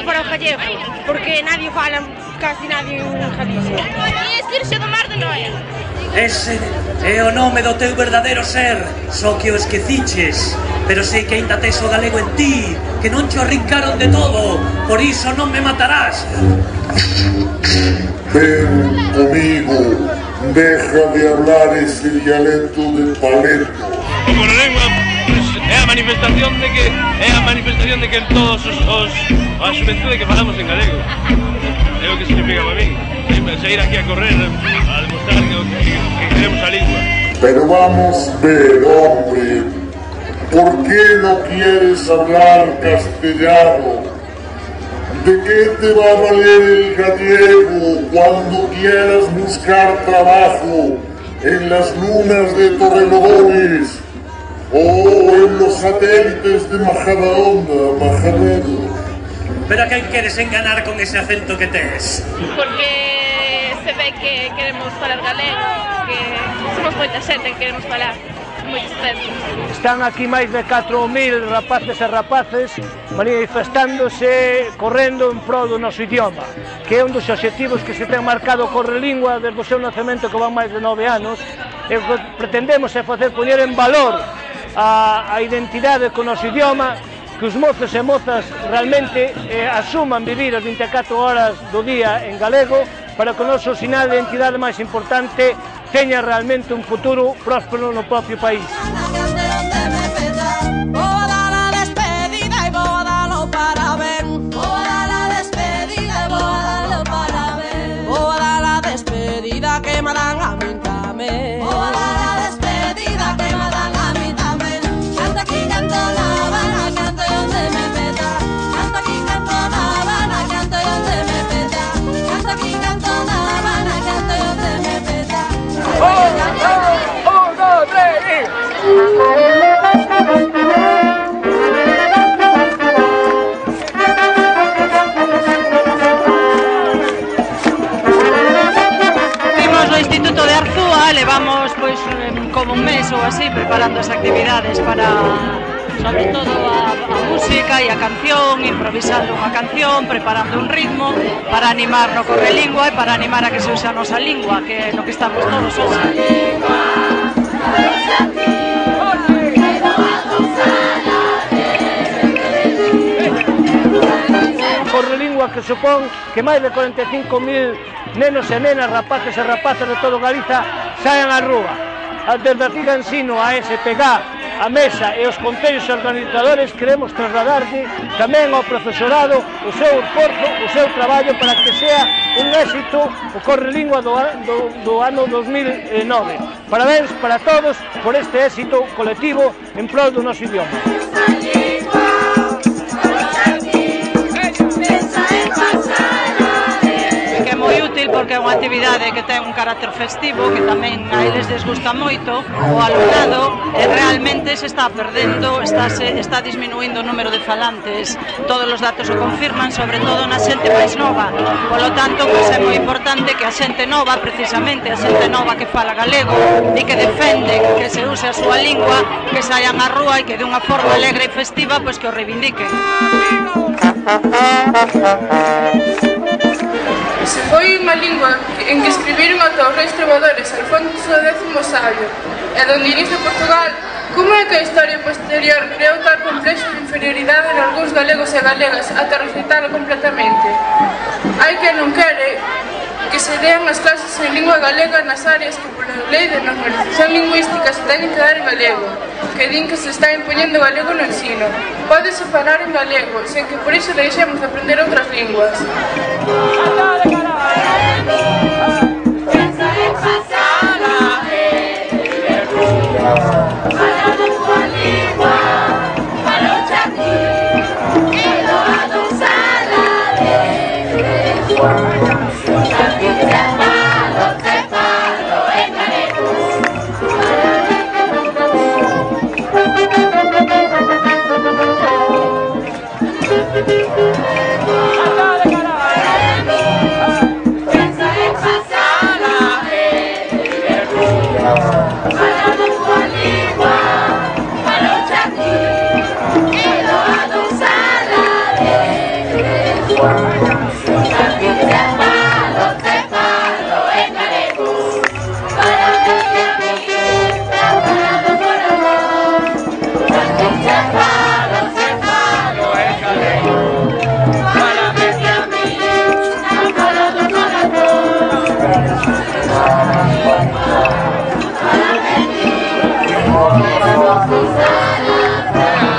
importante para o gallego, porque nadie fala, casi nadie en Galicia. E esquirxe do mar de Noia. Ese é o nome do teu verdadeiro ser, só que o esqueciches. Pero sei que ainda tes o galego en ti, que non te arrincaron de todo, por iso non me matarás. Ven comigo, deja de hablar ese dialecto de Paleto. Como na lengua, é a manifestación de que en todos a xuventude que falamos en galego. É o que significa para mí. Sair aquí a correr, a demostrar que queremos a lingua. Pero vamos ver, hombre, ¿por qué no quieres hablar castellano? ¿De qué te va a valer el gallego cuando quieras buscar trabajo en las lunas de Torrelodones o en los satélites de Majadahonda? Pero a quen queres enganar con ese acento que tes? Porque se ve que queremos falar galego, que somos moita xente que queremos falar. Están aquí máis de 4.000 rapaces e rapaces manifestándose, correndo en prol do noso idioma, que é un dos obxectivos que se ten marcado Correlingua desde o seu nacemento, que van máis de 9 anos, e o que pretendemos é facer poñer en valor a identidade co noso idioma, que os mozos e mozas realmente asuman vivir as 24 horas do día en galego, para que o noso sinal de identidade máis importante teña realmente un futuro próspero no propio país. Levamos pois como un mes ou así preparando as actividades para, sobre todo, a música e a canción, improvisando unha canción, preparando un ritmo para animar no Correlingua e para animar a que se use a nosa lingua, que é no que estamos todos hoxe. Correlingua que supón que máis de 45.000 nenos e nenas, rapaces e rapazas de todo Galiza saian á rúa. Desde aquí de ensino a SPG, a Mesa e os concellos organizadores queremos trasladarlle tamén ao profesorado o seu esforzo, o seu traballo para que sea un éxito o Correlingua do ano 2009. Parabéns para todos por este éxito colectivo en prol do noso idioma. Moi útil porque é unha actividade que ten un carácter festivo, que tamén a eles les gusta moito o alumnado, e realmente se está perdendo, está disminuindo o número de falantes. Todos os datos o confirman, sobre todo na xente máis nova. Polo tanto, pois é moi importante que a xente nova, precisamente a xente nova que fala galego e que defende que se use a súa lingua, que saian á rúa e que de unha forma alegre e festiva pois que o reivindiquen. Se foi unha lingua en que escribiron ata os reis trovadores Alfonso X Sabio e don Dinis de Portugal, como é que a historia posterior creou tal complexo de inferioridade en algúns galegos e galegas ata rexeitalo completamente? Hai quen non quere que se dean as clases en lingua galega nas áreas que por lei de normalización lingüística se teñen que dar en galego, que din que se está impoñendo galego no ensino. Pódese falar en galego, sen que por iso deixemos de aprender outras linguas. Pensa en Gracias.